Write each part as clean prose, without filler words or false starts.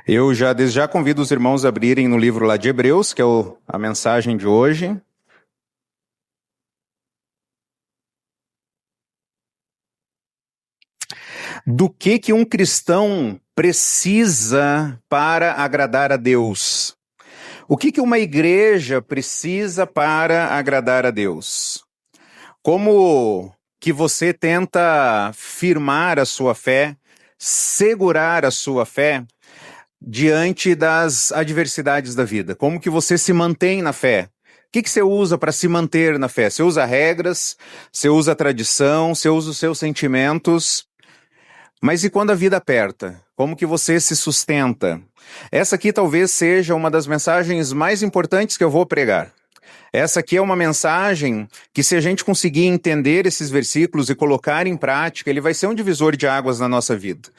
Eu desde já convido os irmãos a abrirem no livro lá de Hebreus, que é a mensagem de hoje. Do que um cristão precisa para agradar a Deus? O que uma igreja precisa para agradar a Deus? Como que você tenta firmar a sua fé, segurar a sua fé diante das adversidades da vida? Como que você se mantém na fé? O que você usa para se manter na fé? Você usa regras, você usa tradição, você usa os seus sentimentos. Mas e quando a vida aperta? Como que você se sustenta? Essa aqui talvez seja uma das mensagens mais importantes que eu vou pregar. Essa aqui é uma mensagem que, se a gente conseguir entender esses versículos e colocar em prática, ele vai ser um divisor de águas na nossa vida.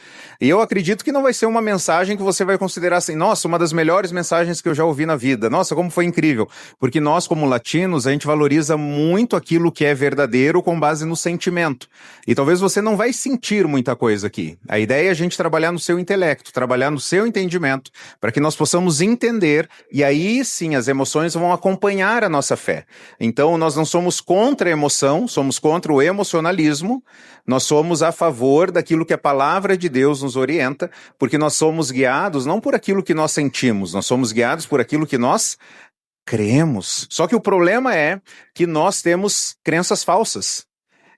E eu acredito que não vai ser uma mensagem que você vai considerar assim, nossa, uma das melhores mensagens que eu já ouvi na vida. Nossa, como foi incrível. Porque nós, como latinos, a gente valoriza muito aquilo que é verdadeiro com base no sentimento. E talvez você não vai sentir muita coisa aqui. A ideia é a gente trabalhar no seu intelecto, trabalhar no seu entendimento, para que nós possamos entender, e aí sim as emoções vão acompanhar a nossa fé. Então, nós não somos contra a emoção, somos contra o emocionalismo, nós somos a favor daquilo que a palavra de Deus nos orienta, porque nós somos guiados não por aquilo que nós sentimos, nós somos guiados por aquilo que nós cremos. Só que o problema é que nós temos crenças falsas.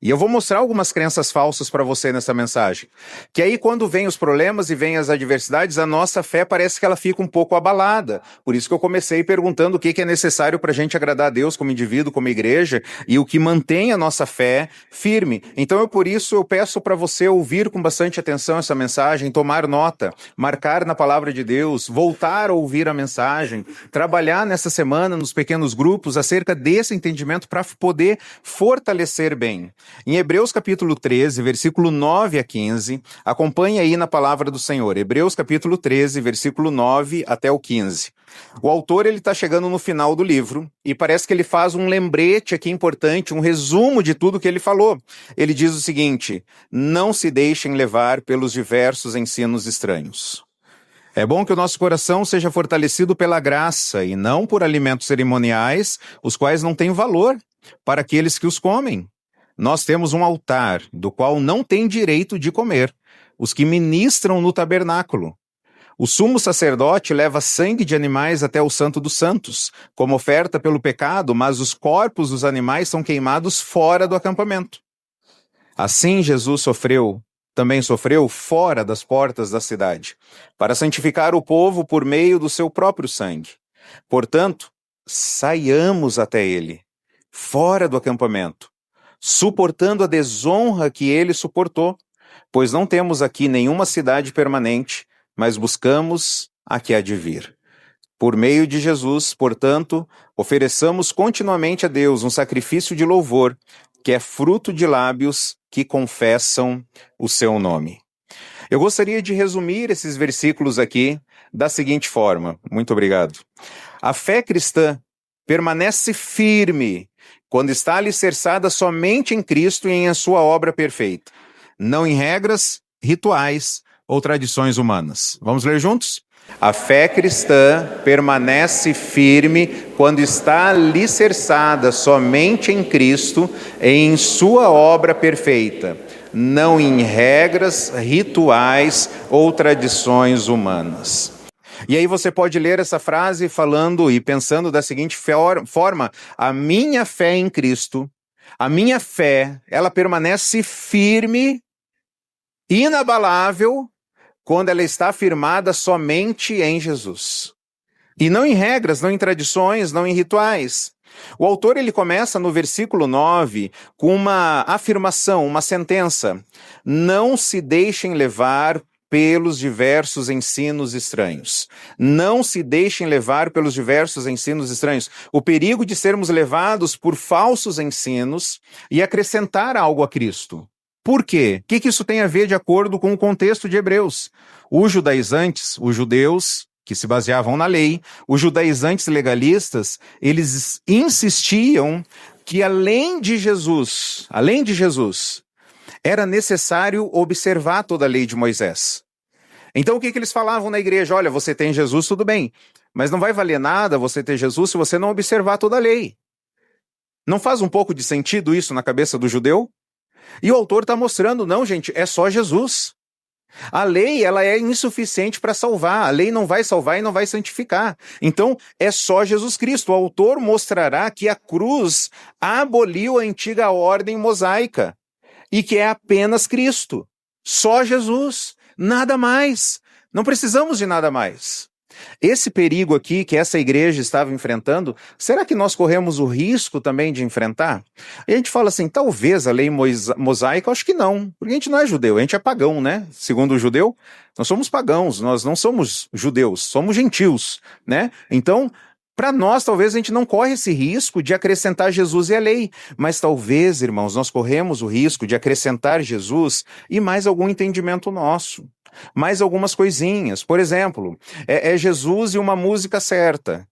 E eu vou mostrar algumas crenças falsas para você nessa mensagem. Que aí quando vem os problemas e vem as adversidades, a nossa fé parece que ela fica um pouco abalada. Por isso que eu comecei perguntando o que é necessário para a gente agradar a Deus como indivíduo, como igreja, e o que mantém a nossa fé firme. Então por isso eu peço para você ouvir com bastante atenção essa mensagem, tomar nota, marcar na palavra de Deus, voltar a ouvir a mensagem, trabalhar nessa semana nos pequenos grupos acerca desse entendimento para poder fortalecer bem. Em Hebreus capítulo 13, versículo 9 a 15, acompanhe aí na palavra do Senhor. Hebreus capítulo 13, versículo 9 até o 15. O autor ele está chegando no final do livro e parece que ele faz um lembrete aqui importante, um resumo de tudo que ele falou. Ele diz o seguinte: não se deixem levar pelos diversos ensinos estranhos. É bom que o nosso coração seja fortalecido pela graça e não por alimentos cerimoniais, os quais não têm valor para aqueles que os comem. Nós temos um altar, do qual não tem direito de comer os que ministram no tabernáculo. O sumo sacerdote leva sangue de animais até o Santo dos Santos, como oferta pelo pecado, mas os corpos dos animais são queimados fora do acampamento. Assim Jesus também sofreu fora das portas da cidade, para santificar o povo por meio do seu próprio sangue. Portanto, saiamos até ele, fora do acampamento, suportando a desonra que ele suportou, pois não temos aqui nenhuma cidade permanente, mas buscamos a que há de vir. Por meio de Jesus, portanto, ofereçamos continuamente a Deus um sacrifício de louvor, que é fruto de lábios que confessam o seu nome. Eu gostaria de resumir esses versículos aqui da seguinte forma. Muito obrigado. A fé cristã permanece firme quando está alicerçada somente em Cristo e em sua obra perfeita, não em regras, rituais ou tradições humanas. Vamos ler juntos? A fé cristã permanece firme quando está alicerçada somente em Cristo e em sua obra perfeita, não em regras, rituais ou tradições humanas. E aí você pode ler essa frase falando e pensando da seguinte forma: a minha fé em Cristo, a minha fé, ela permanece firme, inabalável, quando ela está firmada somente em Jesus. E não em regras, não em tradições, não em rituais. O autor ele começa no versículo 9 com uma afirmação, uma sentença: não se deixem levar pelos diversos ensinos estranhos. Não se deixem levar pelos diversos ensinos estranhos. O perigo de sermos levados por falsos ensinos e acrescentar algo a Cristo. Por quê? O que isso tem a ver de acordo com o contexto de Hebreus? Os judaizantes, os judeus que se baseavam na lei, os judaizantes legalistas, eles insistiam que além de Jesus, era necessário observar toda a lei de Moisés. Então o que que eles falavam na igreja? Olha, você tem Jesus, tudo bem, mas não vai valer nada você ter Jesus se você não observar toda a lei. Não faz um pouco de sentido isso na cabeça do judeu? E o autor está mostrando, não, gente, é só Jesus. A lei, ela é insuficiente para salvar. A lei não vai salvar e não vai santificar. Então, é só Jesus Cristo. O autor mostrará que a cruz aboliu a antiga ordem mosaica e que é apenas Cristo. Só Jesus. Nada mais. Não precisamos de nada mais. Esse perigo aqui que essa igreja estava enfrentando, será que nós corremos o risco também de enfrentar? E a gente fala assim, talvez a lei mosaica, acho que não, porque a gente não é judeu, a gente é pagão, né? Segundo o judeu, nós somos pagãos, nós não somos judeus, somos gentios, né? Então, para nós, talvez a gente não corre esse risco de acrescentar Jesus e a lei, mas talvez, irmãos, nós corremos o risco de acrescentar Jesus e mais algum entendimento nosso. Mais algumas coisinhas. Por exemplo, é Jesus e uma música certa.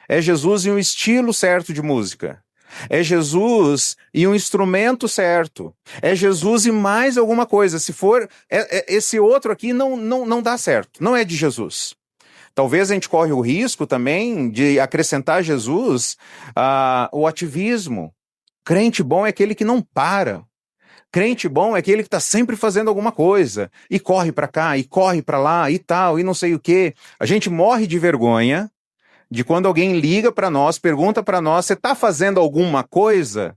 É Jesus e um estilo certo de música. É Jesus e um instrumento certo. É Jesus e mais alguma coisa. Se for, esse outro aqui não dá certo. Não é de Jesus. Talvez a gente corre o risco também de acrescentar a Jesus o ativismo. Crente bom é aquele que não para. Crente bom é aquele que está sempre fazendo alguma coisa, e corre para cá, e corre para lá, e tal, e não sei o quê. A gente morre de vergonha de quando alguém liga para nós, pergunta para nós, você está fazendo alguma coisa?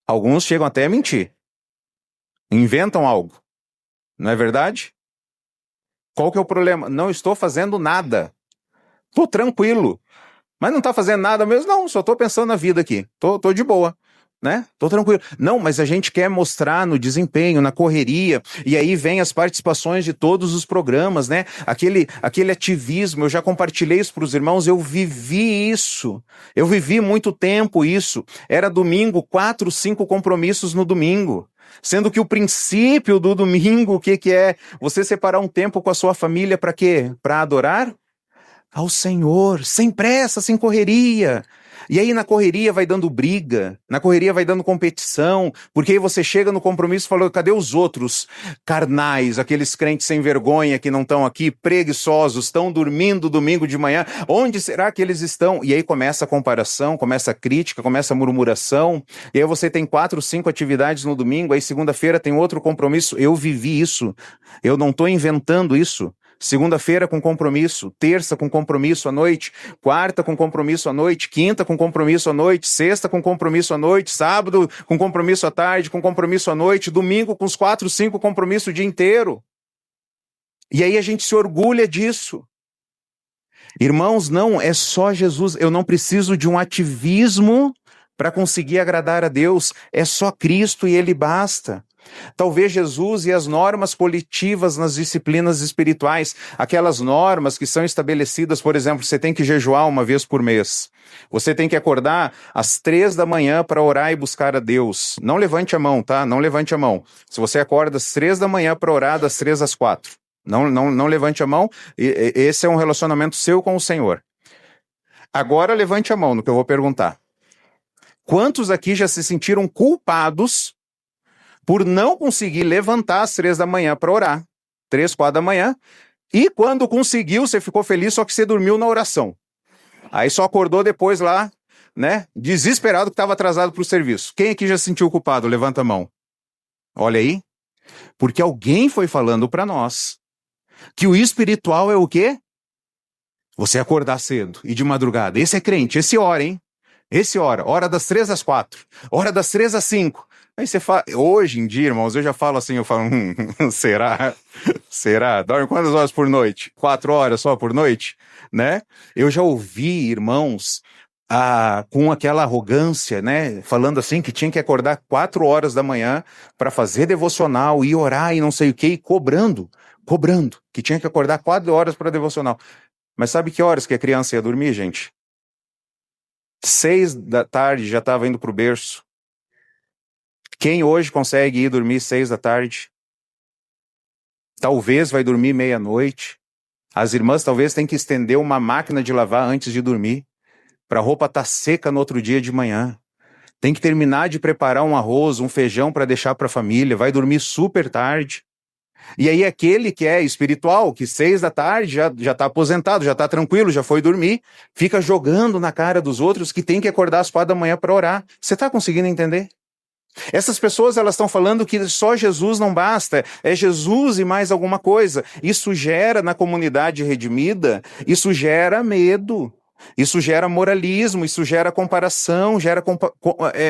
Alguns chegam até a mentir. Inventam algo. Não é verdade? Qual que é o problema? Não estou fazendo nada. Tô tranquilo. Mas não está fazendo nada mesmo? Não, só estou pensando na vida aqui. Tô de boa. Né? Tô tranquilo. Não, mas a gente quer mostrar no desempenho, na correria, e aí vem as participações de todos os programas, né? Aquele ativismo, eu já compartilhei isso para os irmãos, eu vivi isso. Eu vivi muito tempo isso. Era domingo, 4, 5 compromissos no domingo. Sendo que o princípio do domingo, o que é? Você separar um tempo com a sua família para quê? Para adorar ao Senhor, sem pressa, sem correria. E aí na correria vai dando briga, na correria vai dando competição, porque aí você chega no compromisso e fala, cadê os outros carnais, aqueles crentes sem vergonha que não estão aqui, preguiçosos, estão dormindo domingo de manhã, onde será que eles estão? E aí começa a comparação, começa a crítica, começa a murmuração, e aí você tem 4, 5 atividades no domingo, aí segunda-feira tem outro compromisso. Eu vivi isso, eu não estou inventando isso. Segunda-feira com compromisso, terça com compromisso à noite, quarta com compromisso à noite, quinta com compromisso à noite, sexta com compromisso à noite, sábado com compromisso à tarde, com compromisso à noite, domingo com os 4, 5 compromissos o dia inteiro. E aí a gente se orgulha disso. Irmãos, não, é só Jesus. Eu não preciso de um ativismo para conseguir agradar a Deus. É só Cristo e Ele basta. Talvez Jesus e as normas coletivas nas disciplinas espirituais, aquelas normas que são estabelecidas, por exemplo, você tem que jejuar uma vez por mês, você tem que acordar às 3 da manhã para orar e buscar a Deus. Não levante a mão, tá? Não levante a mão. Se você acorda às 3 da manhã para orar, das 3 às 4. Não levante a mão, esse é um relacionamento seu com o Senhor. Agora levante a mão no que eu vou perguntar. Quantos aqui já se sentiram culpados por não conseguir levantar às 3 da manhã para orar, 3, 4 da manhã, e quando conseguiu, você ficou feliz, só que você dormiu na oração. Aí só acordou depois lá, né, desesperado que estava atrasado para o serviço. Quem aqui já se sentiu culpado? Levanta a mão. Olha aí. Porque alguém foi falando para nós que o espiritual é o quê? Você acordar cedo e de madrugada. Esse é crente, esse ora, hein? Esse ora. Hora das 3 às 4. Hora das 3 às 5. Aí você fala, hoje em dia, irmãos, eu já falo assim, eu falo, será? Será? Dorme quantas horas por noite? 4 horas só por noite? Né? Eu já ouvi, irmãos, com aquela arrogância, né? Falando assim que tinha que acordar 4 horas da manhã para fazer devocional e orar e não sei o quê, e cobrando, que tinha que acordar 4 horas para devocional. Mas sabe que horas que a criança ia dormir, gente? 6 da tarde já estava indo para o berço. Quem hoje consegue ir dormir 6 da tarde? Talvez vai dormir meia-noite. As irmãs talvez tenham que estender uma máquina de lavar antes de dormir, para a roupa estar seca no outro dia de manhã. Tem que terminar de preparar um arroz, um feijão para deixar para a família. Vai dormir super tarde. E aí aquele que é espiritual, que 6 da tarde já está aposentado, já está tranquilo, já foi dormir, fica jogando na cara dos outros que tem que acordar às 4 da manhã para orar. Você está conseguindo entender? Essas pessoas elas estão falando que só Jesus não basta, é Jesus e mais alguma coisa. Isso gera na comunidade redimida, isso gera medo. Isso gera moralismo, isso gera comparação, gera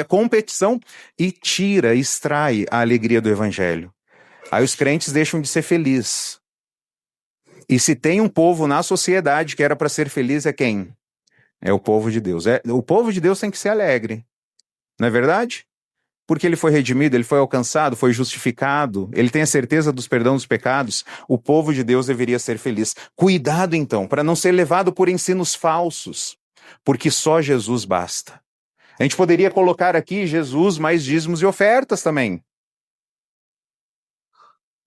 competição e extrai a alegria do evangelho. Aí os crentes deixam de ser felizes. E se tem um povo na sociedade que era para ser feliz, é quem? É o povo de Deus. O povo de Deus tem que ser alegre. Não é verdade? Porque ele foi redimido, ele foi alcançado, foi justificado, ele tem a certeza dos perdão dos pecados. O povo de Deus deveria ser feliz. Cuidado, então, para não ser levado por ensinos falsos, porque só Jesus basta. A gente poderia colocar aqui Jesus mais dízimos e ofertas também.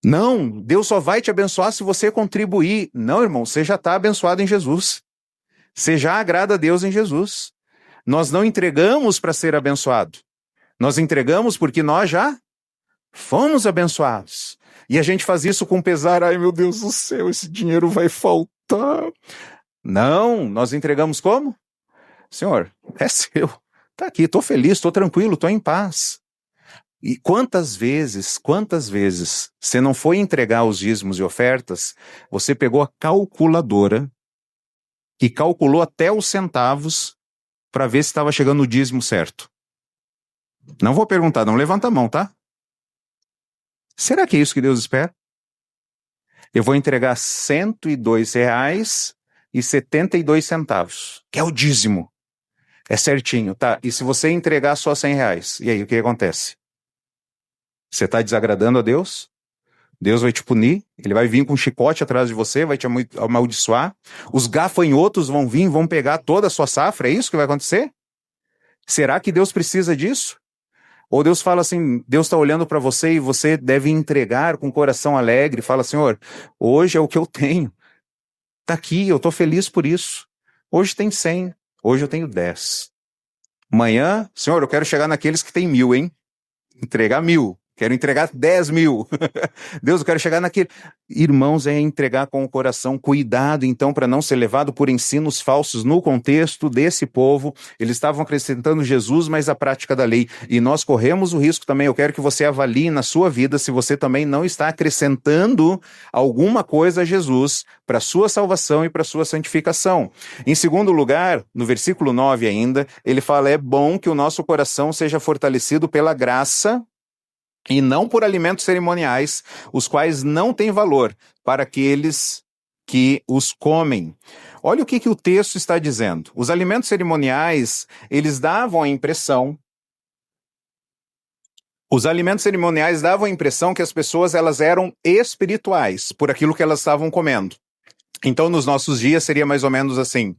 Não, Deus só vai te abençoar se você contribuir. Não, irmão, você já está abençoado em Jesus. Você já agrada a Deus em Jesus. Nós não entregamos para ser abençoado. Nós entregamos porque nós já fomos abençoados. E a gente faz isso com pesar. Ai, meu Deus do céu, esse dinheiro vai faltar. Não, nós entregamos como? Senhor, é seu. Está aqui, estou feliz, estou tranquilo, estou em paz. E quantas vezes você não foi entregar os dízimos e ofertas, você pegou a calculadora e calculou até os centavos para ver se estava chegando o dízimo certo? Não vou perguntar, não levanta a mão, tá? Será que é isso que Deus espera? Eu vou entregar R$ 102,72, que é o dízimo. É certinho, tá? E se você entregar só R$ 100, e aí o que acontece? Você está desagradando a Deus? Deus vai te punir, ele vai vir com um chicote atrás de você, vai te amaldiçoar. Os gafanhotos vão vir, vão pegar toda a sua safra, é isso que vai acontecer? Será que Deus precisa disso? Ou Deus fala assim, Deus está olhando para você e você deve entregar com o coração alegre, fala, Senhor, hoje é o que eu tenho. Está aqui, eu estou feliz por isso. Hoje tem 100, hoje eu tenho 10. Amanhã, Senhor, eu quero chegar naqueles que têm 1.000, hein? Entregar 1.000. Quero entregar 10.000. Deus, eu quero chegar naquele. Irmãos, é entregar com o coração. Cuidado, então, para não ser levado por ensinos falsos no contexto desse povo. Eles estavam acrescentando Jesus, mas a prática da lei. E nós corremos o risco também. Eu quero que você avalie na sua vida se você também não está acrescentando alguma coisa a Jesus para sua salvação e para sua santificação. Em segundo lugar, no versículo 9 ainda, ele fala: é bom que o nosso coração seja fortalecido pela graça e não por alimentos cerimoniais, os quais não têm valor para aqueles que os comem. Olha o que o texto está dizendo. Os alimentos cerimoniais, eles davam a impressão, que as pessoas elas eram espirituais por aquilo que elas estavam comendo. Então, nos nossos dias, seria mais ou menos assim.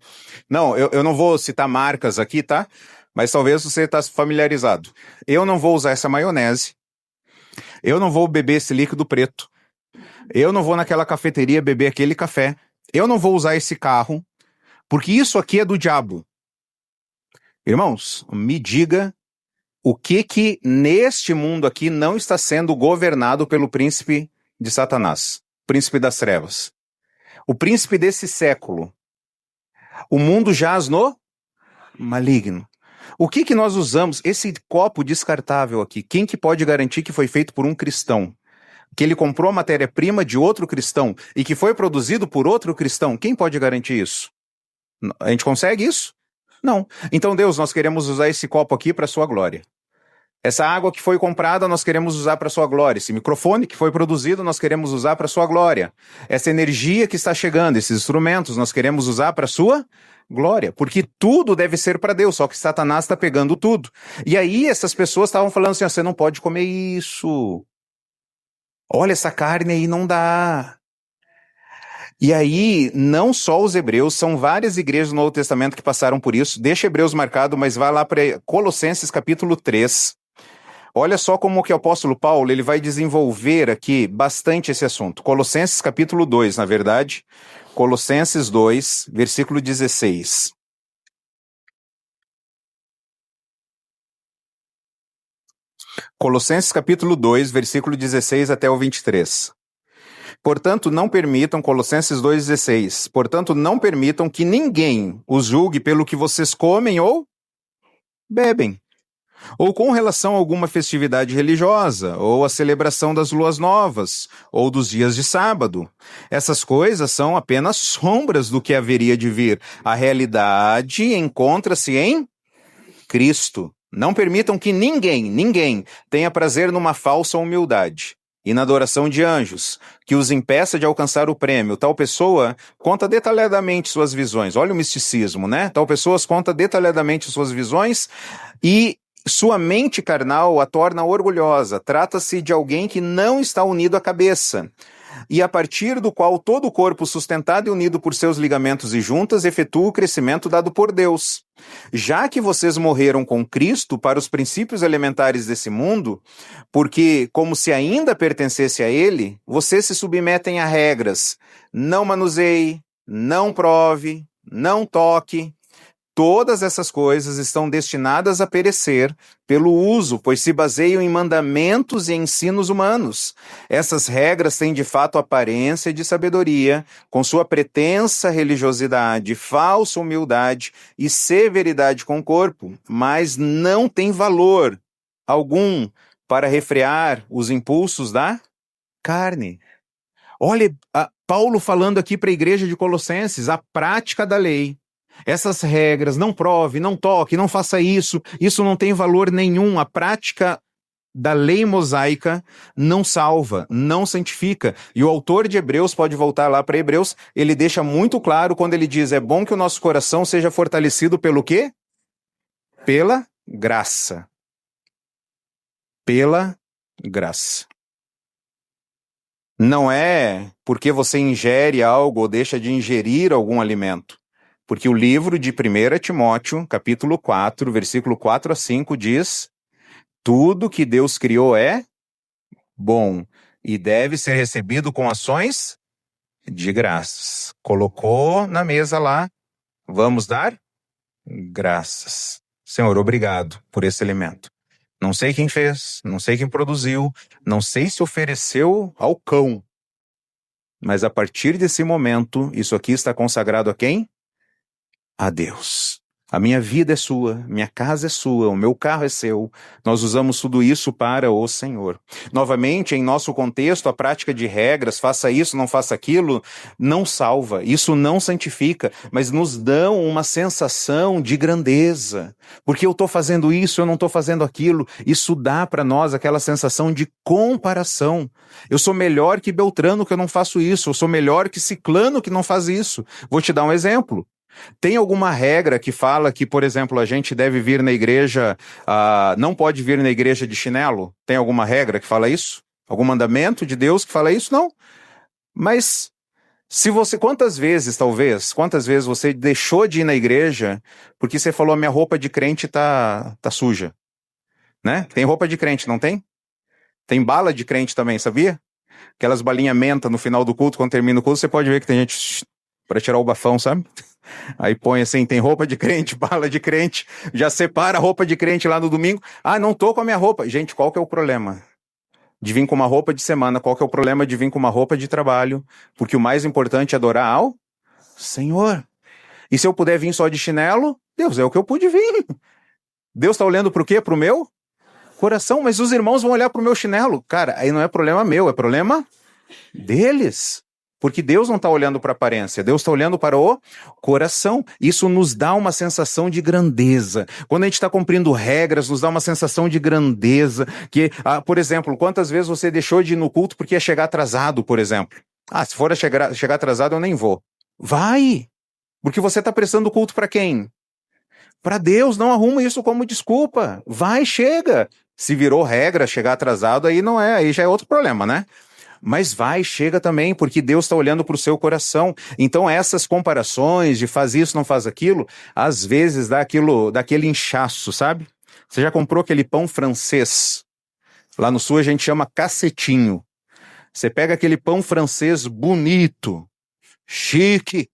Não, eu não vou citar marcas aqui, tá? Mas talvez você está familiarizado. Eu não vou usar essa maionese. Eu não vou beber esse líquido preto. Eu não vou naquela cafeteria beber aquele café. Eu não vou usar esse carro, porque isso aqui é do diabo. Irmãos, me diga o que neste mundo aqui não está sendo governado pelo príncipe de Satanás, príncipe das trevas. O príncipe desse século. O mundo jaz no maligno. O que nós usamos? Esse copo descartável aqui, quem que pode garantir que foi feito por um cristão? Que ele comprou a matéria-prima de outro cristão e que foi produzido por outro cristão? Quem pode garantir isso? A gente consegue isso? Não. Então, Deus, nós queremos usar esse copo aqui para a sua glória. Essa água que foi comprada, nós queremos usar para a sua glória. Esse microfone que foi produzido, nós queremos usar para a sua glória. Essa energia que está chegando, esses instrumentos, nós queremos usar para a sua glória. Porque tudo deve ser para Deus, só que Satanás está pegando tudo. E aí essas pessoas estavam falando assim, você não pode comer isso. Olha, essa carne aí não dá. E aí, não só os hebreus, são várias igrejas no Novo Testamento que passaram por isso. Deixa Hebreus marcado, mas vai lá para Colossenses capítulo 3. Olha só como que o apóstolo Paulo ele vai desenvolver aqui bastante esse assunto. Colossenses capítulo 2, na verdade. Colossenses 2, versículo 16. Colossenses capítulo 2, versículo 16 até o 23. Portanto, não permitam, Colossenses 2,16, portanto, não permitam que ninguém os julgue pelo que vocês comem ou bebem, ou com relação a alguma festividade religiosa, ou a celebração das luas novas, ou dos dias de sábado. Essas coisas são apenas sombras do que haveria de vir. A realidade encontra-se em Cristo. Não permitam que ninguém tenha prazer numa falsa humildade e na adoração de anjos, que os impeça de alcançar o prêmio. Tal pessoa conta detalhadamente suas visões. Olha o misticismo, né? Tal pessoa conta detalhadamente suas visões e sua mente carnal a torna orgulhosa. Trata-se de alguém que não está unido à cabeça, e a partir do qual todo o corpo sustentado e unido por seus ligamentos e juntas efetua o crescimento dado por Deus. Já que vocês morreram com Cristo para os princípios elementares desse mundo, porque, como se ainda pertencesse a Ele, vocês se submetem a regras. Não manuseie, não prove, não toque. Todas essas coisas estão destinadas a perecer pelo uso, pois se baseiam em mandamentos e ensinos humanos. Essas regras têm de fato aparência de sabedoria, com sua pretensa religiosidade, falsa humildade e severidade com o corpo, mas não têm valor algum para refrear os impulsos da carne. Olha, Paulo falando aqui para a igreja de Colossenses, a prática da lei. Essas regras, não prove, não toque, não faça isso não tem valor nenhum. A prática da lei mosaica não salva, não santifica. E o autor de Hebreus, pode voltar lá para Hebreus, ele deixa muito claro quando ele diz, é bom que o nosso coração seja fortalecido pelo quê? Pela graça. Pela graça. Não é porque você ingere algo ou deixa de ingerir algum alimento. Porque o livro de 1 Timóteo, capítulo 4, versículo 4 a 5, diz: tudo que Deus criou é bom e deve ser recebido com ações de graças. Colocou na mesa lá, vamos dar graças. Senhor, obrigado por esse alimento. Não sei quem fez, não sei quem produziu, não sei se ofereceu ao cão. Mas a partir desse momento, isso aqui está consagrado a quem? A Deus. A minha vida é sua, minha casa é sua, o meu carro é seu. Nós usamos tudo isso para o Senhor. Novamente, em nosso contexto, a prática de regras, faça isso, não faça aquilo, não salva. Isso não santifica, mas nos dão uma sensação de grandeza. Porque eu estou fazendo isso, eu não estou fazendo aquilo. Isso dá para nós aquela sensação de comparação. Eu sou melhor que Beltrano que eu não faço isso. Eu sou melhor que Ciclano que não faz isso. Vou te dar um exemplo. Tem alguma regra que fala que, por exemplo, a gente deve vir na igreja, não pode vir na igreja de chinelo? Tem alguma regra que fala isso? Algum mandamento de Deus que fala isso? Não. Mas se você, quantas vezes você deixou de ir na igreja porque você falou, minha roupa de crente tá suja? Né? Tem roupa de crente, não tem? Tem bala de crente também, sabia? Aquelas balinhas menta no final do culto, quando termina o culto, você pode ver que tem gente para tirar o bafão, sabe? Aí põe assim, tem roupa de crente, bala de crente, já separa a roupa de crente lá no domingo. Não tô com a minha roupa. Gente, qual que é o problema de vir com uma roupa de semana? Qual que é o problema de vir com uma roupa de trabalho? Porque o mais importante é adorar ao Senhor. E se eu puder vir só de chinelo, Deus, é o que eu pude vir. Deus tá olhando pro quê? Pro meu coração, mas os irmãos vão olhar pro meu chinelo. Cara, aí não é problema meu, é problema deles. Porque Deus não está olhando para a aparência, Deus está olhando para o coração. Isso nos dá uma sensação de grandeza. Quando a gente está cumprindo regras, nos dá uma sensação de grandeza. Que, por exemplo, quantas vezes você deixou de ir no culto porque ia chegar atrasado, por exemplo? Se for chegar atrasado, eu nem vou. Vai! Porque você está prestando culto para quem? Para Deus, não arruma isso como desculpa. Vai, chega! Se virou regra chegar atrasado, aí não é, aí já é outro problema, né? Mas vai, chega também, porque Deus está olhando para o seu coração. Então essas comparações de faz isso, não faz aquilo, às vezes dá aquele inchaço, sabe? Você já comprou aquele pão francês? Lá no sul a gente chama cacetinho. Você pega aquele pão francês bonito, chique.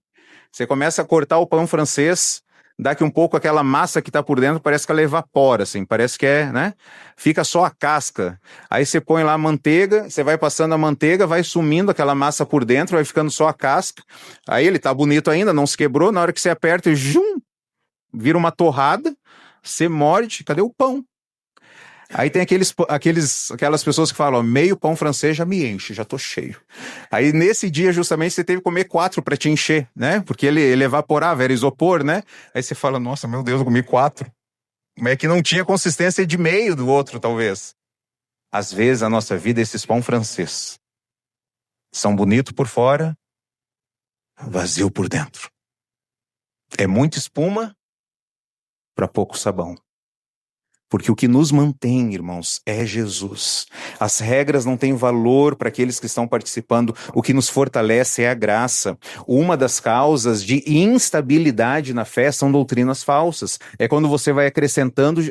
Você começa a cortar o pão francês, daqui um pouco aquela massa que está por dentro parece que ela evapora, assim, parece que né? Fica só a casca. Aí você põe lá a manteiga, você vai passando a manteiga, vai sumindo aquela massa por dentro, vai ficando só a casca. Aí ele tá bonito ainda, não se quebrou, na hora que você aperta, vira uma torrada, você morde, cadê o pão? Aí tem aquelas pessoas que falam, ó, meio pão francês já me enche, já tô cheio. Aí nesse dia, justamente, você teve que comer 4 para te encher, né? Porque ele evaporava, era isopor, né? Aí você fala, nossa, meu Deus, eu comi 4. Mas é que não tinha consistência de meio do outro, talvez. Às vezes, a nossa vida, esses pão francês, são bonitos por fora, vazio por dentro. É muita espuma para pouco sabão. Porque o que nos mantém, irmãos, é Jesus. As regras não têm valor para aqueles que estão participando. O que nos fortalece é a graça. Uma das causas de instabilidade na fé são doutrinas falsas. É quando você vai acrescentando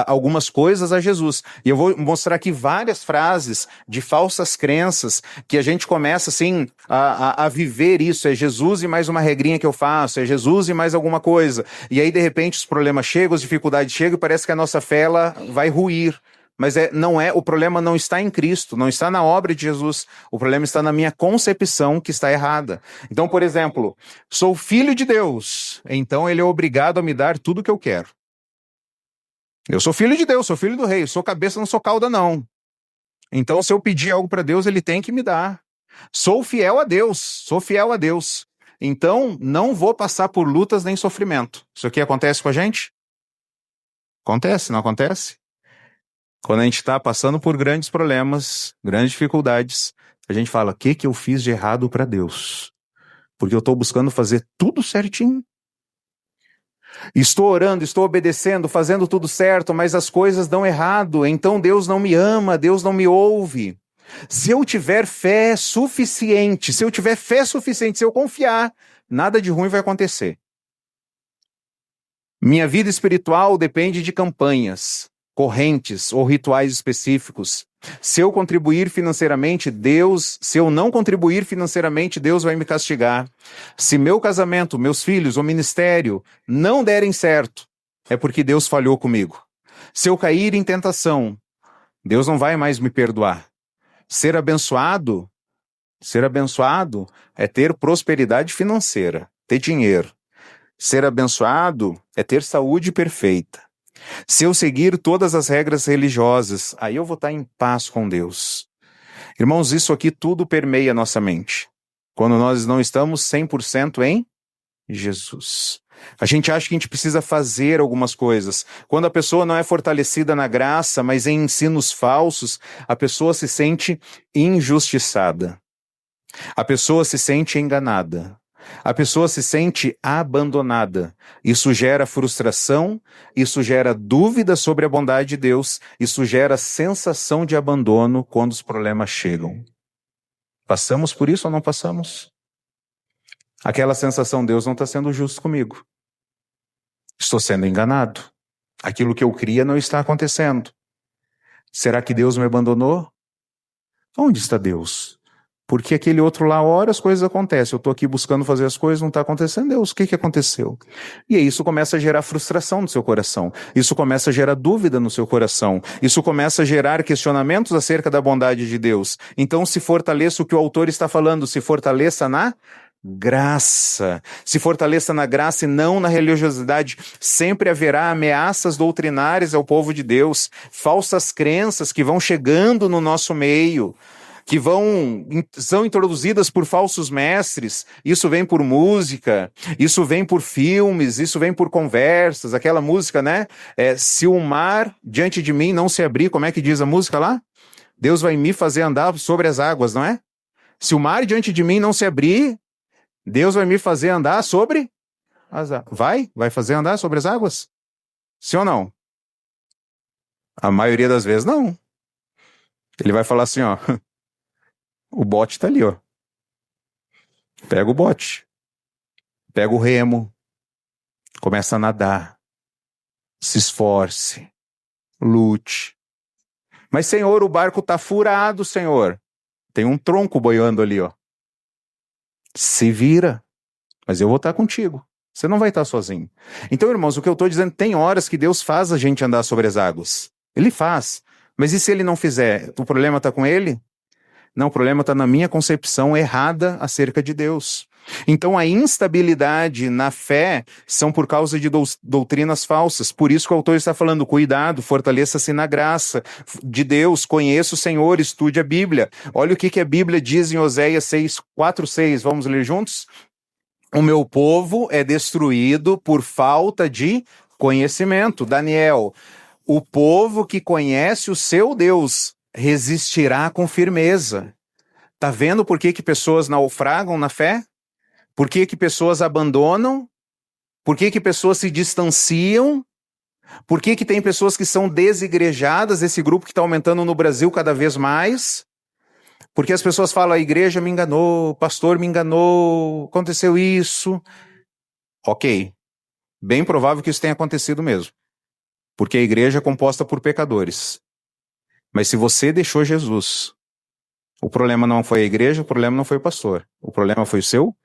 algumas coisas a Jesus. E eu vou mostrar aqui várias frases de falsas crenças que a gente começa, assim, a viver isso. É Jesus e mais uma regrinha que eu faço. É Jesus e mais alguma coisa. E aí, de repente, os problemas chegam, as dificuldades chegam e parece que a nossa fé ela vai ruir, mas o problema não está em Cristo, não está na obra de Jesus, o problema está na minha concepção que está errada. Então, por exemplo, sou filho de Deus, então ele é obrigado a me dar tudo o que eu quero. Eu sou filho de Deus, sou filho do rei, sou cabeça, não sou cauda não. Então, se eu pedir algo para Deus, ele tem que me dar. Sou fiel a Deus. Então, não vou passar por lutas nem sofrimento. Isso aqui acontece com a gente? Acontece, não acontece? Quando a gente está passando por grandes problemas, grandes dificuldades, a gente fala, o que eu fiz de errado para Deus? Porque eu estou buscando fazer tudo certinho. Estou orando, estou obedecendo, fazendo tudo certo, mas as coisas dão errado, então Deus não me ama, Deus não me ouve. Se eu tiver fé suficiente, se eu confiar, nada de ruim vai acontecer. Minha vida espiritual depende de campanhas, correntes ou rituais específicos. Se eu não contribuir financeiramente, Deus vai me castigar. Se meu casamento, meus filhos ou ministério não derem certo, é porque Deus falhou comigo. Se eu cair em tentação, Deus não vai mais me perdoar. Ser abençoado é ter prosperidade financeira, ter dinheiro. Ser abençoado é ter saúde perfeita. Se eu seguir todas as regras religiosas, aí eu vou estar em paz com Deus. Irmãos, isso aqui tudo permeia a nossa mente. Quando nós não estamos 100% em Jesus. A gente acha que a gente precisa fazer algumas coisas. Quando a pessoa não é fortalecida na graça, mas em ensinos falsos, a pessoa se sente injustiçada. A pessoa se sente enganada. A pessoa se sente abandonada. Isso gera frustração, isso gera dúvida sobre a bondade de Deus, isso gera sensação de abandono quando os problemas chegam. Passamos por isso ou não passamos? Aquela sensação, Deus não está sendo justo comigo. Estou sendo enganado. Aquilo que eu cria não está acontecendo. Será que Deus me abandonou? Onde está Deus? Porque aquele outro lá ora, as coisas acontecem. Eu estou aqui buscando fazer as coisas, não está acontecendo. Deus, o que aconteceu? E aí isso começa a gerar frustração no seu coração. Isso começa a gerar dúvida no seu coração. Isso começa a gerar questionamentos acerca da bondade de Deus. Então se fortaleça o que o autor está falando, se fortaleça na graça. Se fortaleça na graça e não na religiosidade. Sempre haverá ameaças doutrinárias ao povo de Deus, falsas crenças que vão chegando no nosso meio, que são introduzidas por falsos mestres. Isso vem por música, isso vem por filmes, isso vem por conversas. Aquela música, né? Se o mar diante de mim não se abrir, como é que diz a música lá? Deus vai me fazer andar sobre as águas, não é? Se o mar diante de mim não se abrir, Deus vai me fazer andar sobre as águas. Vai fazer andar sobre as águas? Sim ou não? A maioria das vezes não. Ele vai falar assim, ó. O bote tá ali, ó. Pega o bote. Pega o remo. Começa a nadar. Se esforce. Lute. Mas, Senhor, o barco tá furado, Senhor. Tem um tronco boiando ali, ó. Se vira. Mas eu vou estar contigo. Você não vai estar sozinho. Então, irmãos, o que eu estou dizendo, tem horas que Deus faz a gente andar sobre as águas. Ele faz. Mas e se ele não fizer? O problema está com ele? Não, o problema está na minha concepção errada acerca de Deus. Então, a instabilidade na fé são por causa de doutrinas falsas. Por isso que o autor está falando, cuidado, fortaleça-se na graça de Deus, conheça o Senhor, estude a Bíblia. Olha o que a Bíblia diz em Oséias 4:6. Vamos ler juntos? O meu povo é destruído por falta de conhecimento. Daniel, o povo que conhece o seu Deus resistirá com firmeza. Tá vendo por que pessoas naufragam na fé? Por que pessoas abandonam? Por que pessoas se distanciam? Por que tem pessoas que são desigrejadas, esse grupo que está aumentando no Brasil cada vez mais? Porque as pessoas falam, a igreja me enganou, o pastor me enganou, aconteceu isso. Ok, bem provável que isso tenha acontecido mesmo. Porque a igreja é composta por pecadores. Mas se você deixou Jesus, o problema não foi a igreja, o problema não foi o pastor. O problema foi o seu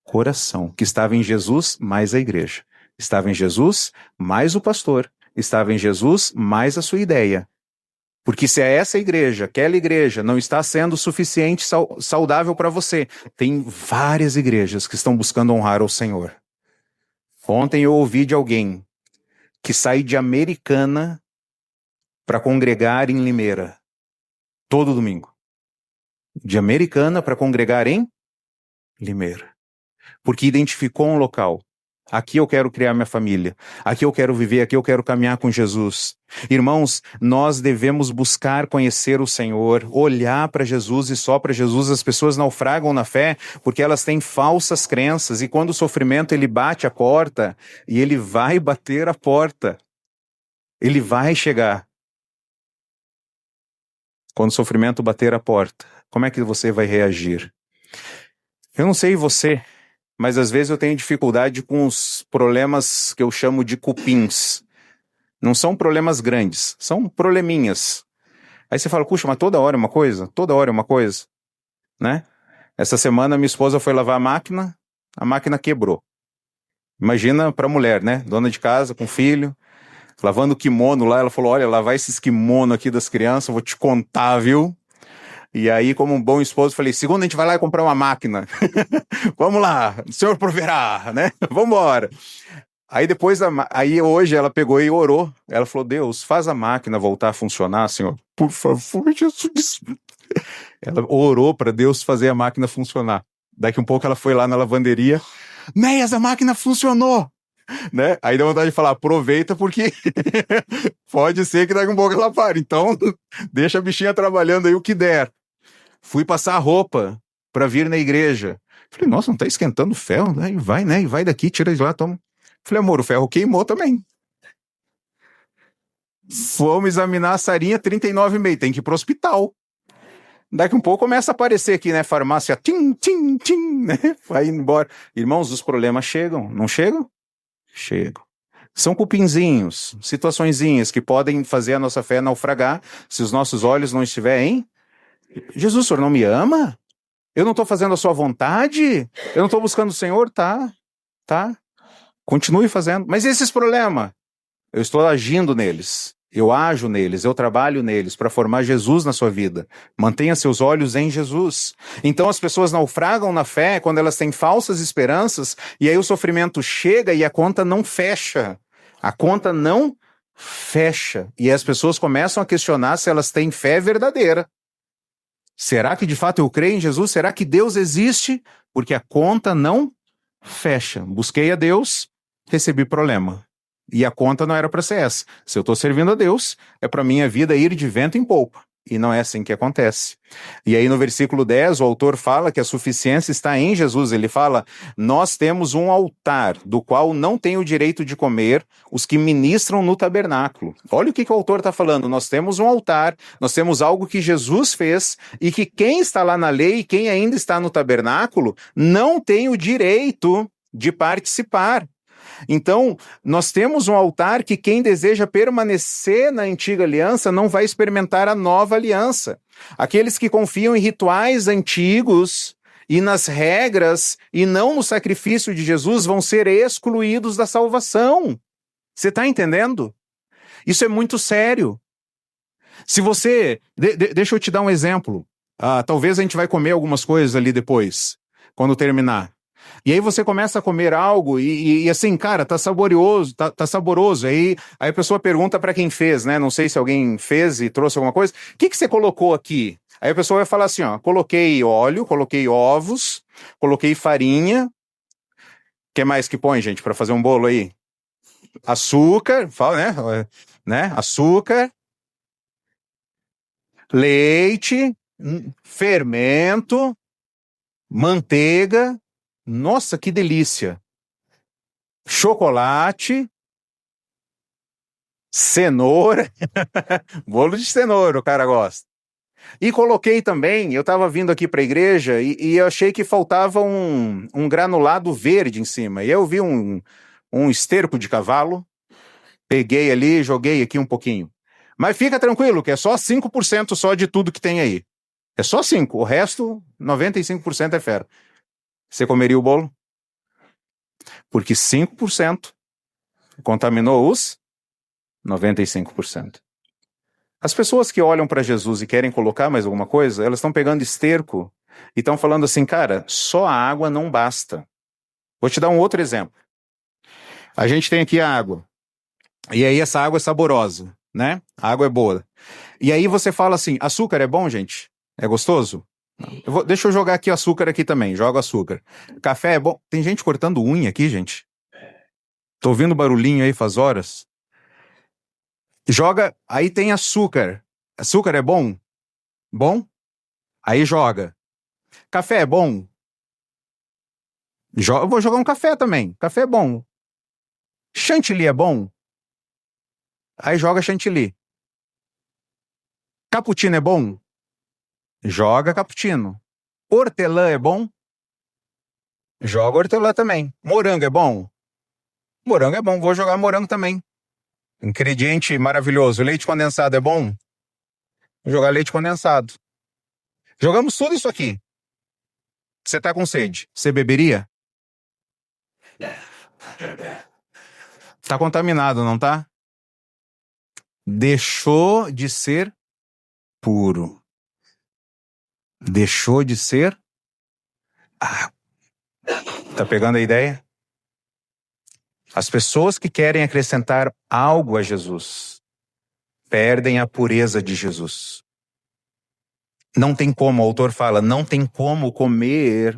coração, que estava em Jesus mais a igreja. Estava em Jesus mais o pastor. Estava em Jesus mais a sua ideia. Porque se essa igreja, aquela igreja, não está sendo suficiente saudável para você, tem várias igrejas que estão buscando honrar ao Senhor. Ontem eu ouvi de alguém que sai de Americana para congregar em Limeira, todo domingo. De Americana para congregar em Limeira. Porque identificou um local. Aqui eu quero criar minha família. Aqui eu quero viver, aqui eu quero caminhar com Jesus. Irmãos, nós devemos buscar conhecer o Senhor, olhar para Jesus e só para Jesus. As pessoas naufragam na fé porque elas têm falsas crenças. E quando o sofrimento ele bate a porta, e ele vai bater a porta, ele vai chegar. Quando o sofrimento bater a porta, como é que você vai reagir? Eu não sei você, mas às vezes eu tenho dificuldade com os problemas que eu chamo de cupins. Não são problemas grandes, são probleminhas. Aí você fala, puxa, mas toda hora é uma coisa? Toda hora é uma coisa? Né? Essa semana minha esposa foi lavar a máquina quebrou. Imagina para mulher, né? Dona de casa, com filho, lavando o kimono lá, ela falou, olha, lavar esses kimono aqui das crianças, eu vou te contar, viu? E aí, como um bom esposo, falei, segunda a gente vai lá e comprar uma máquina. Vamos lá, o senhor proverá, né? Vamos embora. Aí depois, aí hoje ela pegou e orou. Ela falou, Deus, faz a máquina voltar a funcionar, Senhor. Por favor, Jesus. Ela orou para Deus fazer a máquina funcionar. Daqui um pouco ela foi lá na lavanderia. Neias, a máquina funcionou! Né? Aí dá vontade de falar, aproveita porque pode ser que daqui um pouco ela pare. Então, deixa a bichinha trabalhando aí o que der. Fui passar roupa para vir na igreja. Falei, nossa, não tá esquentando o ferro? Né? E vai daqui, tira de lá, toma. Falei, amor, o ferro queimou também. Fomos examinar a Sarinha, 39,5, tem que ir pro hospital. Daqui um pouco começa a aparecer aqui, né, farmácia, tim, tim, tim, né, vai embora. Irmãos, os problemas chegam, não chegam? Chegam. São cupinzinhos, situaçõezinhas que podem fazer a nossa fé naufragar se os nossos olhos não estiverem em Jesus, o Senhor não me ama? Eu não estou fazendo a sua vontade? Eu não estou buscando o Senhor? Tá. Continue fazendo. Mas e esses problemas? Eu estou agindo neles. Eu ajo neles, eu trabalho neles para formar Jesus na sua vida. Mantenha seus olhos em Jesus. Então as pessoas naufragam na fé quando elas têm falsas esperanças e aí o sofrimento chega e a conta não fecha. A conta não fecha. E as pessoas começam a questionar se elas têm fé verdadeira. Será que de fato eu creio em Jesus? Será que Deus existe? Porque a conta não fecha. Busquei a Deus, recebi problema. E a conta não era para ser essa. Se eu estou servindo a Deus, é para minha vida ir de vento em polpa. E não é assim que acontece. E aí no versículo 10, o autor fala que a suficiência está em Jesus. Ele fala, nós temos um altar, do qual não tem o direito de comer os que ministram no tabernáculo. Olha o que o autor está falando. Nós temos um altar, nós temos algo que Jesus fez, e que quem está lá na lei, quem ainda está no tabernáculo, não tem o direito de participar. Então, nós temos um altar que quem deseja permanecer na antiga aliança não vai experimentar a nova aliança. Aqueles que confiam em rituais antigos e nas regras e não no sacrifício de Jesus vão ser excluídos da salvação. Você está entendendo? Isso é muito sério. Se você... deixa eu te dar um exemplo. Talvez a gente vai comer algumas coisas ali depois, quando terminar. E aí você começa a comer algo e assim, cara, tá saboroso, tá saboroso. Aí a pessoa pergunta para quem fez, né? Não sei se alguém fez e trouxe alguma coisa. O que você colocou aqui? Aí a pessoa vai falar assim, ó, coloquei óleo, coloquei ovos, coloquei farinha. O que mais que põe, gente, para fazer um bolo aí? Açúcar, fala, né? Açúcar, leite, fermento, manteiga. Nossa, que delícia! Chocolate, cenoura, bolo de cenoura, o cara gosta. E coloquei também, eu estava vindo aqui para a igreja e eu achei que faltava um granulado verde em cima. E eu vi um esterco de cavalo, peguei ali, joguei aqui um pouquinho. Mas fica tranquilo, que é só 5% só de tudo que tem aí. É só 5%, o resto, 95% é fera. Você comeria o bolo? Porque 5% contaminou os 95%. As pessoas que olham para Jesus e querem colocar mais alguma coisa, elas estão pegando esterco e estão falando assim, cara, só a água não basta. Vou te dar um outro exemplo. A gente tem aqui a água. E aí essa água é saborosa, né? A água é boa. E aí você fala assim, açúcar é bom, gente? É gostoso? Deixa eu jogar aqui o açúcar aqui também, jogo açúcar. Café é bom? Tem gente cortando unha aqui, gente. Tô ouvindo barulhinho aí faz horas. Joga, aí tem açúcar. Açúcar é bom? Bom? Aí joga. Café é bom? Eu vou jogar um café também. Café é bom. Chantilly é bom? Aí joga chantilly. Cappuccino é bom? Joga cappuccino. Hortelã é bom? Joga hortelã também. Morango é bom? Morango é bom, vou jogar morango também. Ingrediente maravilhoso. Leite condensado é bom? Vou jogar leite condensado. Jogamos tudo isso aqui. Você tá com sede. Você beberia? Tá contaminado, não tá? Deixou de ser puro. Deixou de ser... Tá pegando a ideia? As pessoas que querem acrescentar algo a Jesus perdem a pureza de Jesus. Não tem como, o autor fala, não tem como comer,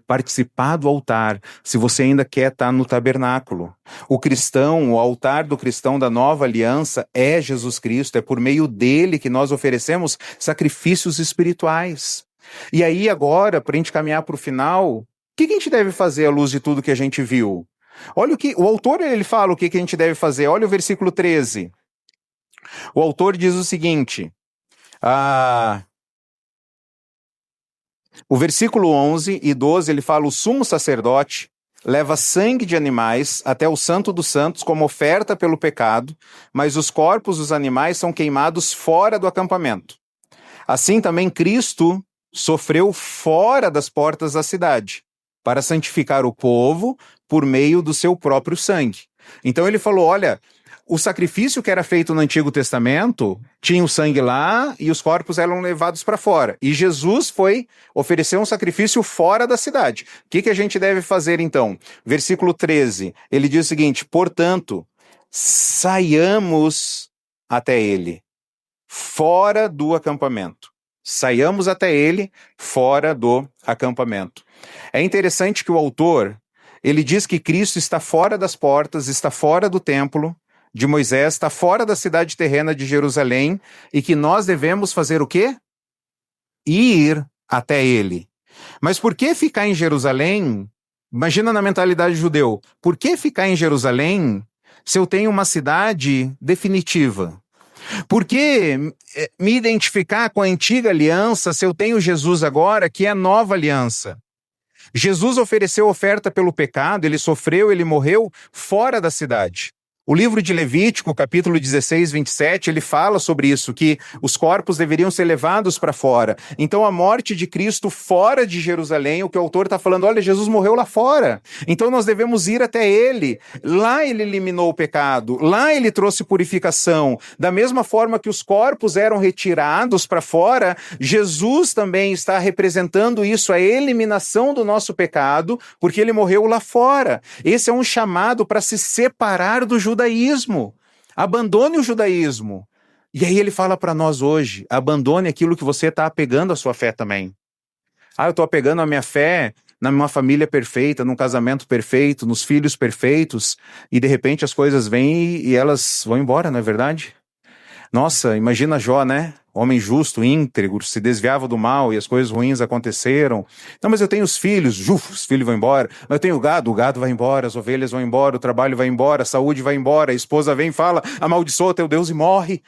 participar do altar, se você ainda quer estar no tabernáculo. O cristão, o altar do cristão da nova aliança é Jesus Cristo, é por meio dele que nós oferecemos sacrifícios espirituais. E aí agora, para a gente caminhar para o final, o que a gente deve fazer à luz de tudo que a gente viu? Olha o que o autor ele fala o que a gente deve fazer, olha o versículo 13. O autor diz o seguinte, o versículo 11 e 12, ele fala, o sumo sacerdote leva sangue de animais até o santo dos santos como oferta pelo pecado, mas os corpos dos animais são queimados fora do acampamento. Assim também Cristo sofreu fora das portas da cidade, para santificar o povo por meio do seu próprio sangue. Então ele falou, olha, o sacrifício que era feito no Antigo Testamento, tinha o sangue lá e os corpos eram levados para fora. E Jesus foi oferecer um sacrifício fora da cidade. O que a gente deve fazer então? Versículo 13, ele diz o seguinte, portanto, saiamos até ele, fora do acampamento. Saiamos até ele, fora do acampamento. É interessante que o autor, ele diz que Cristo está fora das portas, está fora do templo de Moisés, está fora da cidade terrena de Jerusalém, e que nós devemos fazer o quê? Ir até ele. Mas por que ficar em Jerusalém? Imagina na mentalidade judeu, por que ficar em Jerusalém se eu tenho uma cidade definitiva? Por que me identificar com a antiga aliança se eu tenho Jesus agora, que é a nova aliança? Jesus ofereceu oferta pelo pecado, ele sofreu, ele morreu fora da cidade. O livro de Levítico, capítulo 16, 27, ele fala sobre isso, que os corpos deveriam ser levados para fora. Então, a morte de Cristo fora de Jerusalém, o que o autor está falando, olha, Jesus morreu lá fora. Então, nós devemos ir até ele. Lá ele eliminou o pecado, lá ele trouxe purificação. Da mesma forma que os corpos eram retirados para fora, Jesus também está representando isso, a eliminação do nosso pecado, porque ele morreu lá fora. Esse é um chamado para se separar do judaísmo. Abandone o judaísmo. E aí ele fala para nós hoje, abandone aquilo que você está apegando à sua fé também. Eu estou apegando a minha fé numa família perfeita, num casamento perfeito, nos filhos perfeitos, e de repente as coisas vêm e elas vão embora, não é verdade? Nossa, imagina Jó, né? Homem justo, íntegro, se desviava do mal e as coisas ruins aconteceram. Não, mas eu tenho os filhos, os filhos vão embora. Mas eu tenho o gado vai embora, as ovelhas vão embora, o trabalho vai embora, a saúde vai embora, a esposa vem e fala, amaldiçoa teu Deus e morre.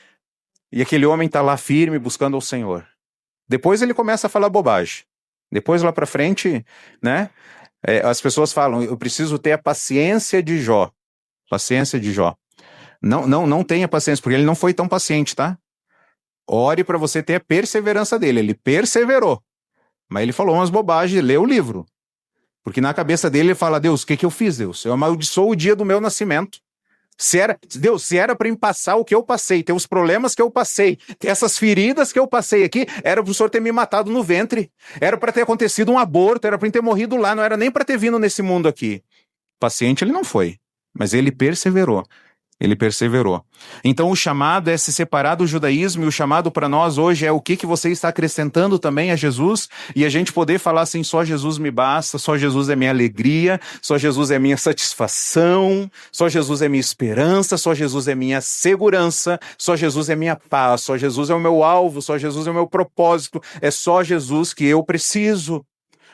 E aquele homem está lá firme buscando o Senhor. Depois ele começa a falar bobagem. Depois lá para frente, né? As pessoas falam, eu preciso ter a paciência de Jó. Paciência de Jó. Não tenha paciência, porque ele não foi tão paciente, tá? Ore para você ter a perseverança dele. Ele perseverou. Mas ele falou umas bobagens, lê o livro. Porque na cabeça dele ele fala, Deus, o que eu fiz, Deus? Eu amaldiçoo o dia do meu nascimento. Deus, se era para me passar o que eu passei, ter os problemas que eu passei, ter essas feridas que eu passei aqui, era para o Senhor ter me matado no ventre. Era para ter acontecido um aborto, era para ter morrido lá, não era nem para ter vindo nesse mundo aqui. Paciente ele não foi, mas ele perseverou. Ele perseverou. Então o chamado é se separar do judaísmo, e o chamado para nós hoje é o que você está acrescentando também a Jesus, e a gente poder falar assim, só Jesus me basta, só Jesus é minha alegria, só Jesus é minha satisfação, só Jesus é minha esperança, só Jesus é minha segurança, só Jesus é minha paz, só Jesus é o meu alvo, só Jesus é o meu propósito, é só Jesus que eu preciso.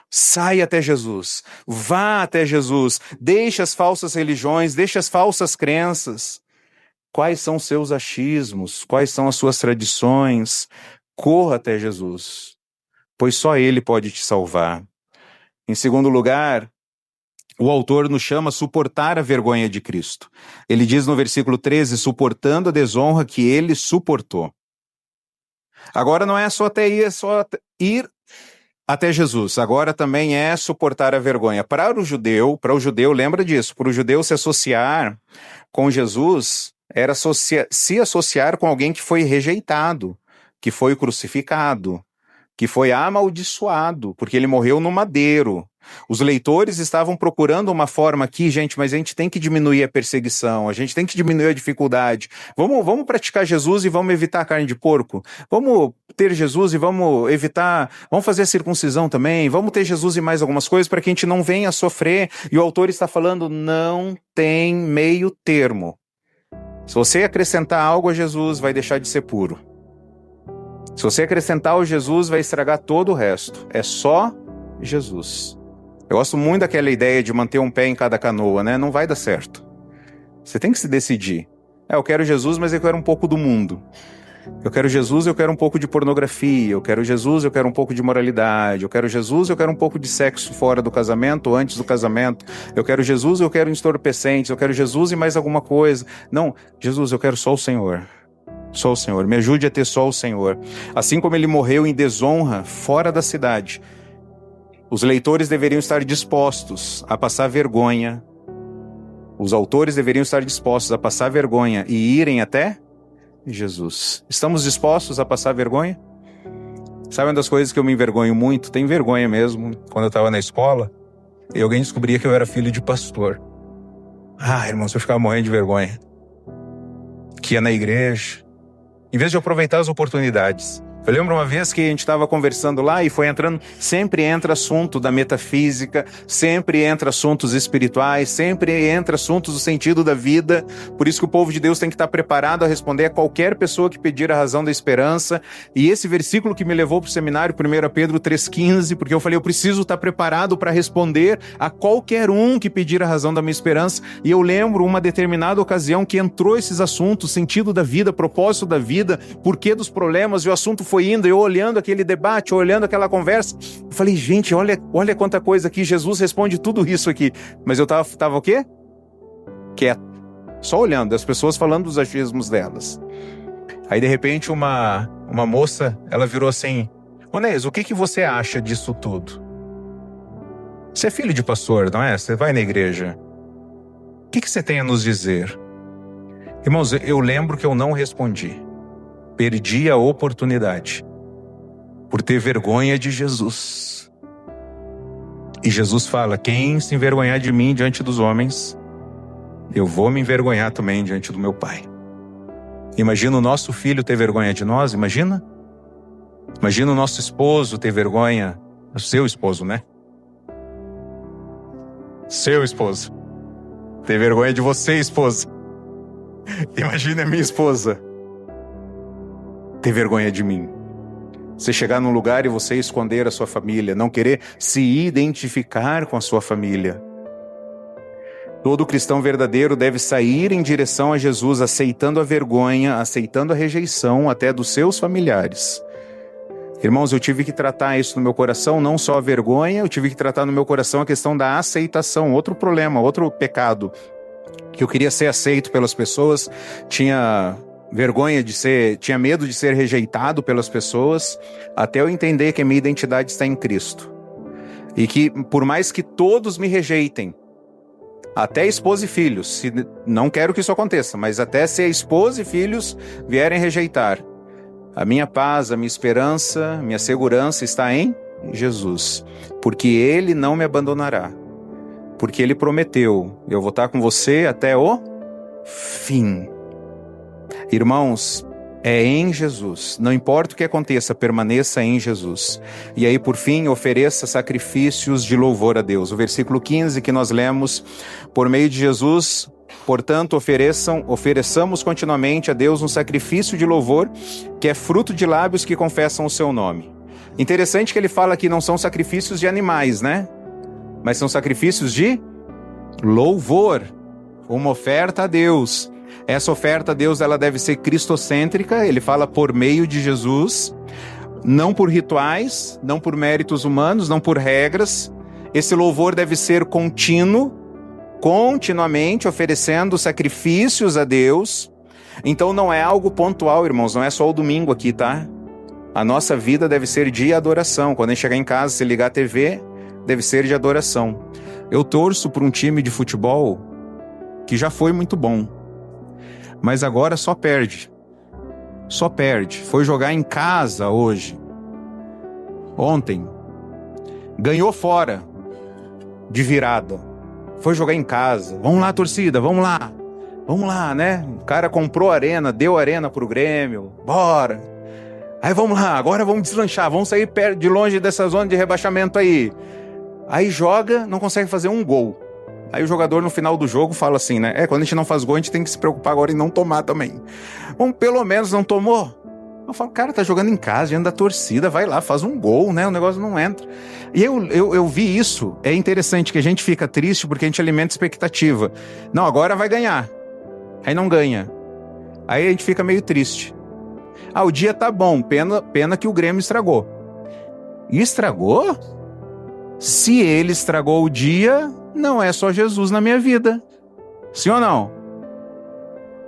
Saia até Jesus, vá até Jesus, deixe as falsas religiões, deixe as falsas crenças. Quais são os seus achismos? Quais são as suas tradições? Corra até Jesus, pois só Ele pode te salvar. Em segundo lugar, o autor nos chama a suportar a vergonha de Cristo. Ele diz no versículo 13, suportando a desonra que Ele suportou. Agora não é só ir até Jesus, agora também é suportar a vergonha. Para o judeu, lembra disso, para o judeu se associar com Jesus era se associar com alguém que foi rejeitado, que foi crucificado, que foi amaldiçoado, porque ele morreu no madeiro. Os leitores estavam procurando uma forma aqui, gente, mas a gente tem que diminuir a perseguição, a gente tem que diminuir a dificuldade. Vamos praticar Jesus e vamos evitar a carne de porco. Vamos ter Jesus e vamos evitar, vamos fazer a circuncisão também, vamos ter Jesus e mais algumas coisas para que a gente não venha a sofrer. E o autor está falando, não tem meio termo. Se você acrescentar algo a Jesus, vai deixar de ser puro. Se você acrescentar ao Jesus, vai estragar todo o resto. É só Jesus. Eu gosto muito daquela ideia de manter um pé em cada canoa, né? Não vai dar certo. Você tem que se decidir. Eu quero Jesus, mas eu quero um pouco do mundo. Eu quero Jesus, eu quero um pouco de pornografia. Eu quero Jesus, eu quero um pouco de moralidade. Eu quero Jesus, eu quero um pouco de sexo fora do casamento ou antes do casamento. Eu quero Jesus, eu quero entorpecentes. Eu quero Jesus e mais alguma coisa. Não, Jesus, eu quero só o Senhor. Só o Senhor. Me ajude a ter só o Senhor. Assim como ele morreu em desonra fora da cidade, os leitores deveriam estar dispostos a passar vergonha. Os autores deveriam estar dispostos a passar vergonha e irem até Jesus. Estamos dispostos a passar vergonha? Sabe uma das coisas que eu me envergonho muito? Tenho vergonha mesmo. Quando eu estava na escola, e alguém descobria que eu era filho de pastor. Irmãos, eu ficava morrendo de vergonha. Que ia na igreja, em vez de aproveitar as oportunidades. Eu lembro uma vez que a gente estava conversando lá e foi entrando, sempre entra assunto da metafísica, sempre entra assuntos espirituais, sempre entra assuntos do sentido da vida. Por isso que o povo de Deus tem que estar preparado a responder a qualquer pessoa que pedir a razão da esperança. E esse versículo que me levou para o seminário, 1 Pedro 3,15, porque eu falei, eu preciso estar preparado para responder a qualquer um que pedir a razão da minha esperança. E eu lembro uma determinada ocasião que entrou esses assuntos, sentido da vida, propósito da vida, porquê dos problemas, e o assunto foi indo, eu olhando aquele debate, olhando aquela conversa, eu falei, gente, olha quanta coisa aqui, Jesus responde tudo isso aqui, mas eu tava o quê? Quieto. Só olhando, as pessoas falando dos achismos delas. Aí, de repente, uma moça, ela virou assim: Onés, o que você acha disso tudo? Você é filho de pastor, não é? Você vai na igreja. O que você tem a nos dizer? Irmãos, eu lembro que eu não respondi. Perdi a oportunidade por ter vergonha de Jesus. E Jesus fala: quem se envergonhar de mim diante dos homens, eu vou me envergonhar também diante do meu Pai. Imagina o nosso filho ter vergonha de nós, imagina? Imagina o nosso esposo ter vergonha, o seu esposo, né? Seu esposo. Ter vergonha de você, esposa. Imagina a minha esposa ter vergonha de mim. Você chegar num lugar e você esconder a sua família, não querer se identificar com a sua família. Todo cristão verdadeiro deve sair em direção a Jesus, aceitando a vergonha, aceitando a rejeição até dos seus familiares. Irmãos, eu tive que tratar isso no meu coração, não só a vergonha, eu tive que tratar no meu coração a questão da aceitação, outro problema, outro pecado, que eu queria ser aceito pelas pessoas, tinha vergonha de ser, tinha medo de ser rejeitado pelas pessoas, até eu entender que a minha identidade está em Cristo. E que por mais que todos me rejeitem, até esposa e filhos, não quero que isso aconteça, mas até se a esposa e filhos vierem rejeitar, a minha paz, a minha esperança, minha segurança está em Jesus, porque Ele não me abandonará, porque Ele prometeu: eu vou estar com você até o fim. Irmãos, é em Jesus, não importa o que aconteça, permaneça em Jesus. E aí, por fim, ofereça sacrifícios de louvor a Deus. O versículo 15 que nós lemos: por meio de Jesus, portanto, ofereçamos continuamente a Deus um sacrifício de louvor, que é fruto de lábios que confessam o seu nome. Interessante que ele fala que não são sacrifícios de animais, né? Mas são sacrifícios de louvor, uma oferta a Deus. Essa oferta a Deus, ela deve ser cristocêntrica, ele fala por meio de Jesus, não por rituais, não por méritos humanos, não por regras. Esse louvor deve ser contínuo, continuamente oferecendo sacrifícios a Deus. Então não é algo pontual, irmãos, não é só o domingo aqui, tá? A nossa vida deve ser de adoração. Quando a gente chegar em casa, se ligar a TV, deve ser de adoração. Eu torço por um time de futebol que já foi muito bom, mas agora só perde. Só perde. Foi jogar em casa hoje. Ontem. Ganhou fora. De virada. Foi jogar em casa. Vamos lá, torcida, vamos lá. Vamos lá, né? O cara comprou arena, deu arena pro Grêmio. Bora. Aí vamos lá, agora vamos deslanchar. Vamos sair de longe dessa zona de rebaixamento aí. Aí joga, não consegue fazer um gol. Aí o jogador no final do jogo fala assim, né? Quando a gente não faz gol, a gente tem que se preocupar agora em não tomar também. Bom, pelo menos não tomou. Eu falo, cara, tá jogando em casa, diante da torcida, vai lá, faz um gol, né? O negócio não entra. E eu vi isso. É interessante que a gente fica triste porque a gente alimenta expectativa. Não, agora vai ganhar. Aí não ganha. Aí a gente fica meio triste. O dia tá bom, pena que o Grêmio estragou. E estragou? Se ele estragou o dia, não é só Jesus na minha vida. Sim ou não?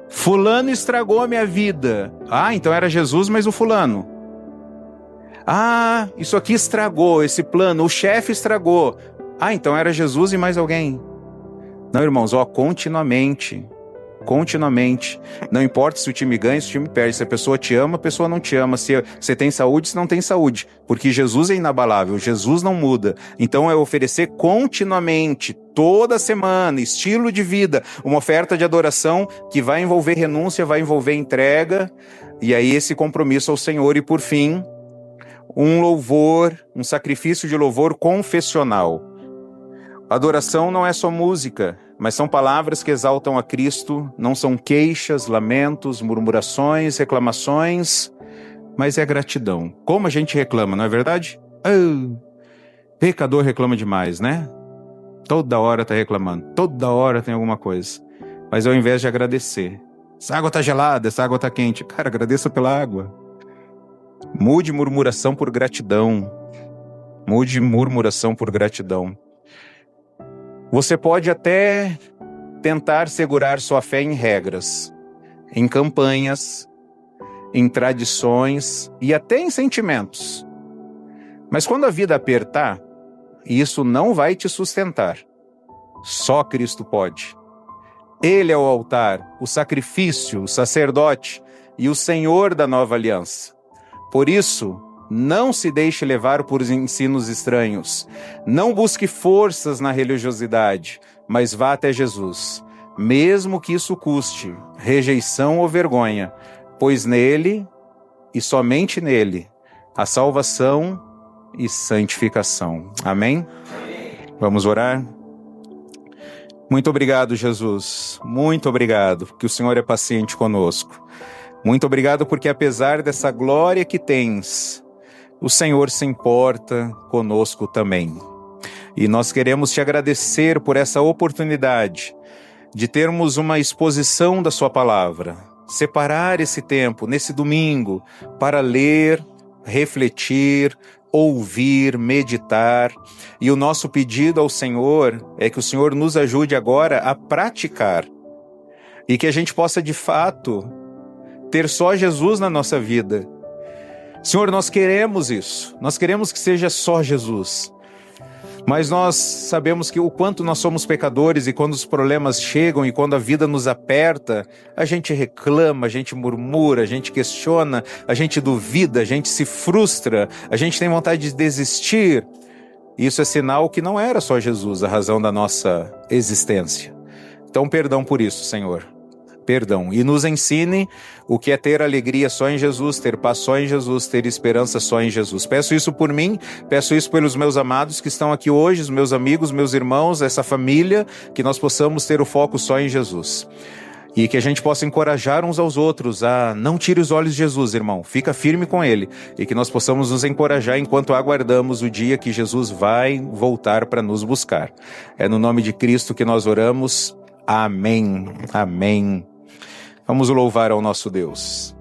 Fulano estragou a minha vida. Então era Jesus, mas o fulano. Isso aqui estragou, esse plano, o chefe estragou. Então era Jesus e mais alguém. Não, irmãos, continuamente. Não importa se o time ganha, se o time perde. Se a pessoa te ama, a pessoa não te ama. Se você tem saúde, se não tem saúde. Porque Jesus é inabalável, Jesus não muda. Então é oferecer continuamente, toda semana, estilo de vida, uma oferta de adoração que vai envolver renúncia, vai envolver entrega. E aí esse compromisso ao Senhor. E por fim, um louvor, um sacrifício de louvor confessional. Adoração não é só música, mas são palavras que exaltam a Cristo, não são queixas, lamentos, murmurações, reclamações, mas é gratidão. Como a gente reclama, não é verdade? Pecador reclama demais, né? Toda hora tá reclamando, toda hora tem alguma coisa. Mas ao invés de agradecer, essa água tá gelada, essa água tá quente, cara, agradeça pela água. Mude murmuração por gratidão. Mude murmuração por gratidão. Você pode até tentar segurar sua fé em regras, em campanhas, em tradições e até em sentimentos. Mas quando a vida apertar, isso não vai te sustentar. Só Cristo pode. Ele é o altar, o sacrifício, o sacerdote e o Senhor da nova aliança. Por isso, não se deixe levar por ensinos estranhos. Não busque forças na religiosidade, mas vá até Jesus, mesmo que isso custe rejeição ou vergonha, pois nele, e somente nele, há salvação e santificação. Amém? Vamos orar? Muito obrigado, Jesus. Muito obrigado, que o Senhor é paciente conosco. Muito obrigado porque apesar dessa glória que tens, o Senhor se importa conosco também. E nós queremos te agradecer por essa oportunidade de termos uma exposição da sua palavra. Separar esse tempo, nesse domingo, para ler, refletir, ouvir, meditar. E o nosso pedido ao Senhor é que o Senhor nos ajude agora a praticar. E que a gente possa, de fato, ter só Jesus na nossa vida. Senhor, nós queremos isso. Nós queremos que seja só Jesus. Mas nós sabemos que o quanto nós somos pecadores e quando os problemas chegam e quando a vida nos aperta, a gente reclama, a gente murmura, a gente questiona, a gente duvida, a gente se frustra, a gente tem vontade de desistir. Isso é sinal que não era só Jesus a razão da nossa existência. Então, perdão por isso, Senhor. Perdão. E nos ensine o que é ter alegria só em Jesus, ter paz só em Jesus, ter esperança só em Jesus. Peço isso por mim, peço isso pelos meus amados que estão aqui hoje, os meus amigos, meus irmãos, essa família, que nós possamos ter o foco só em Jesus. E que a gente possa encorajar uns aos outros a não tire os olhos de Jesus, irmão. Fica firme com Ele. E que nós possamos nos encorajar enquanto aguardamos o dia que Jesus vai voltar para nos buscar. É no nome de Cristo que nós oramos. Amém. Amém. Vamos louvar ao nosso Deus.